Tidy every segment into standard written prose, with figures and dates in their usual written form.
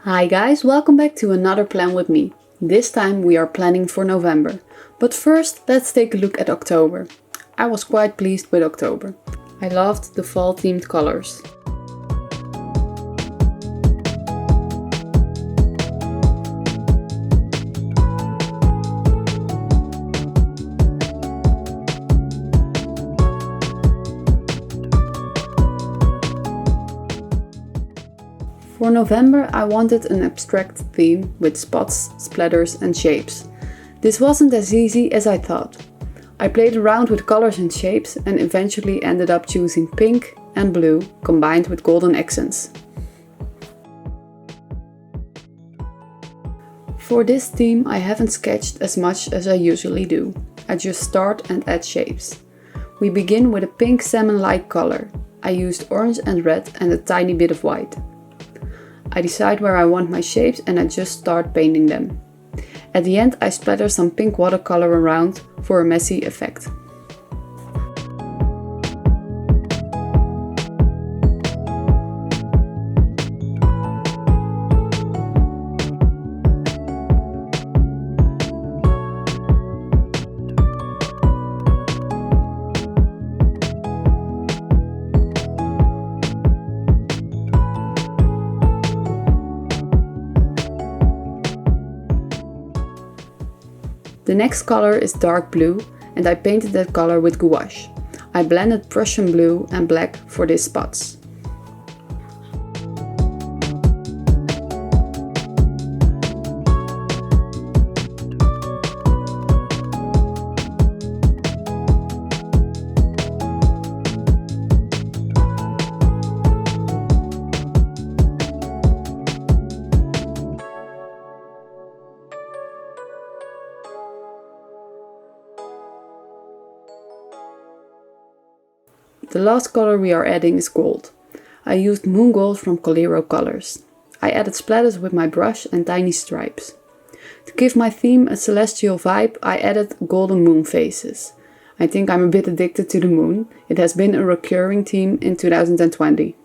Hi guys, welcome back to another plan with me. This time we are planning for November. But first, let's take a look at October. I was quite pleased with October. I loved the fall themed colors. For November I wanted an abstract theme with spots, splatters and shapes. This wasn't as easy as I thought. I played around with colors and shapes and eventually ended up choosing pink and blue combined with golden accents. For this theme I haven't sketched as much as I usually do. I just start and add shapes. We begin with a pink salmon-like color. I used orange and red and a tiny bit of white. I decide where I want my shapes and I just start painting them. At the end I splatter some pink watercolor around for a messy effect. The next color is dark blue and I painted that color with gouache. I blended Prussian blue and black for these spots. The last color we are adding is gold. I used moongold from Coliro colors. I added splatters with my brush and tiny stripes. To give my theme a celestial vibe, I added golden moon faces. I think I'm a bit addicted to the moon. It has been a recurring theme in 2020.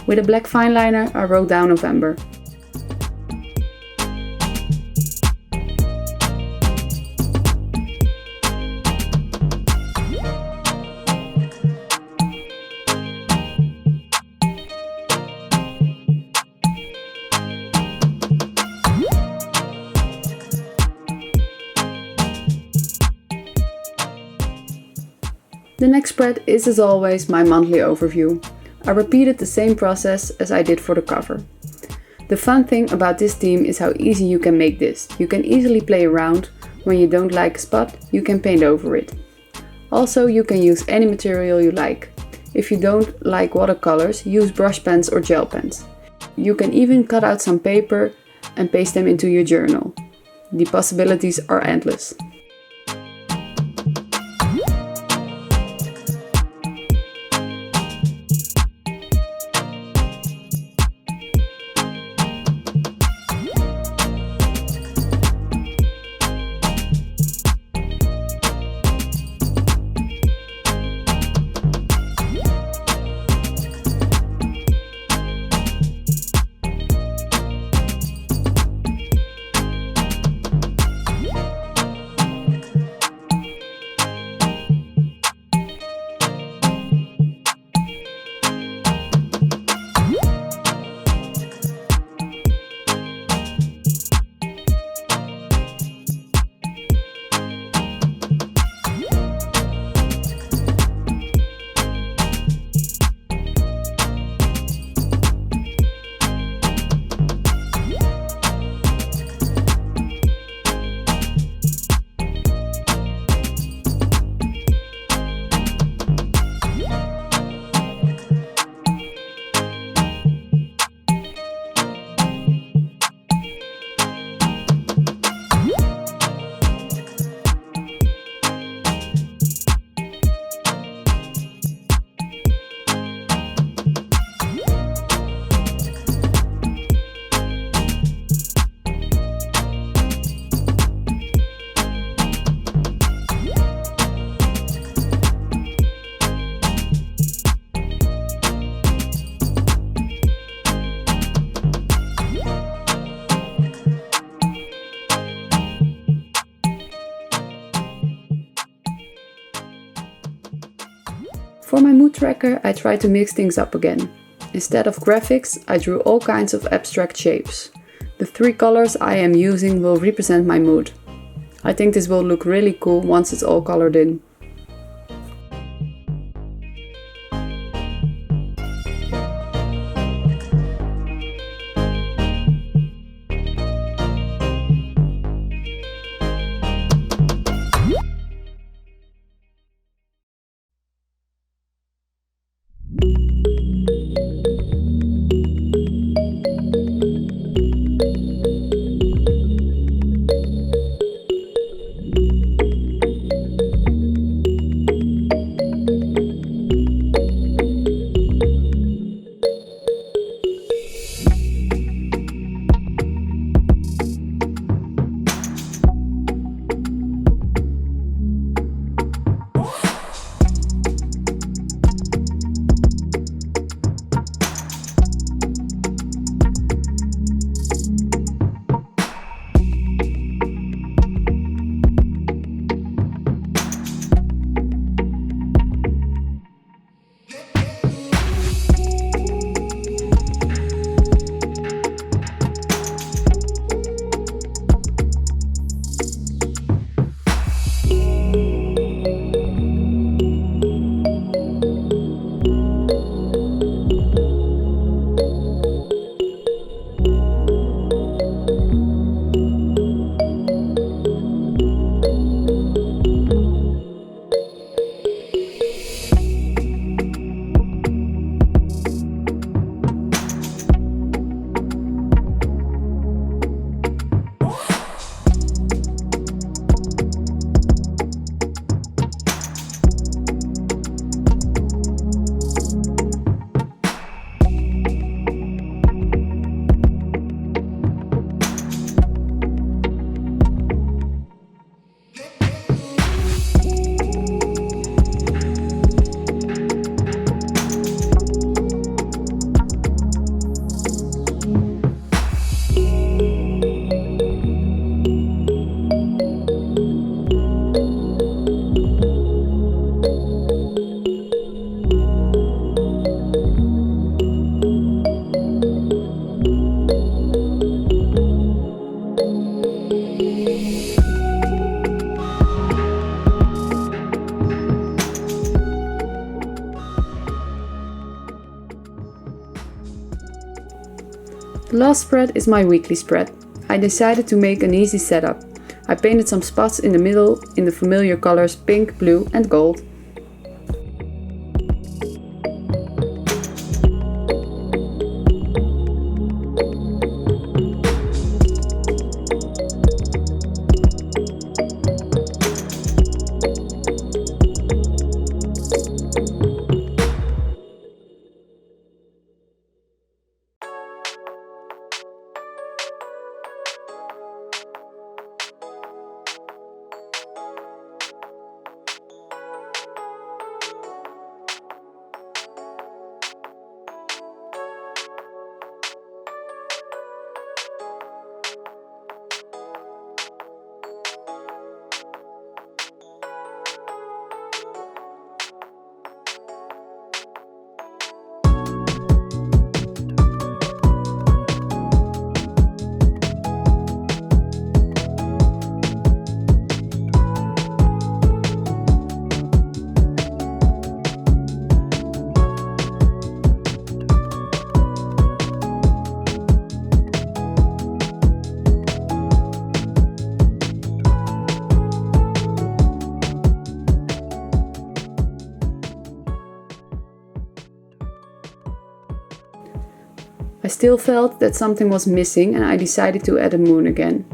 With a black fineliner I wrote down November. The next spread is as always my monthly overview. I repeated the same process as I did for the cover. The fun thing about this theme is how easy you can make this. You can easily play around. When you don't like a spot, you can paint over it. Also, you can use any material you like. If you don't like watercolors, use brush pens or gel pens. You can even cut out some paper and paste them into your journal. The possibilities are endless. For my mood tracker, I tried to mix things up again. Instead of graphics, I drew all kinds of abstract shapes. The 3 colors I am using will represent my mood. I think this will look really cool once it's all colored in. The last spread is my weekly spread. I decided to make an easy setup. I painted some spots in the middle in the familiar colors pink, blue and gold. I still felt that something was missing and I decided to add a moon again.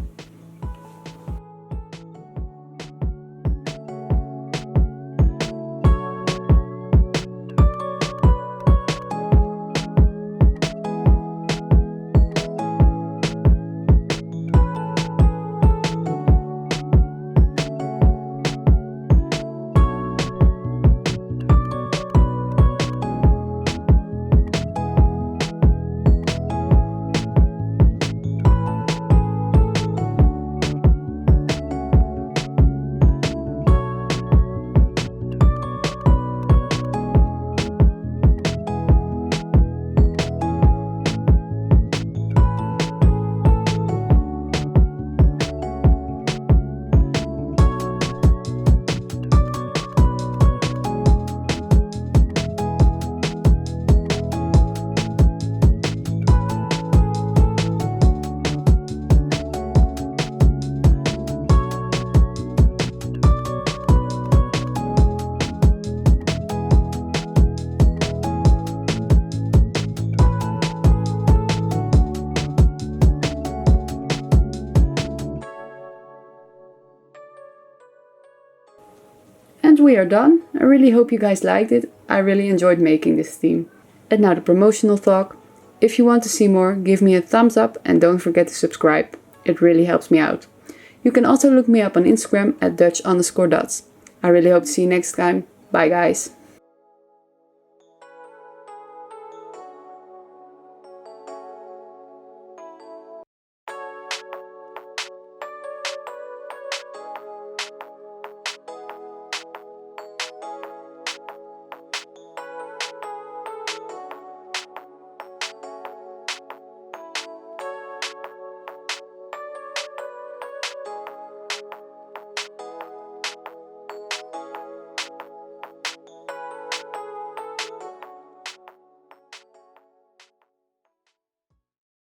we are done. I really hope you guys liked it. I really enjoyed making this theme. And now the promotional talk. If you want to see more, give me a thumbs up and don't forget to subscribe. It really helps me out. You can also look me up on Instagram at Dutch_dots. I really hope to see you next time. Bye guys.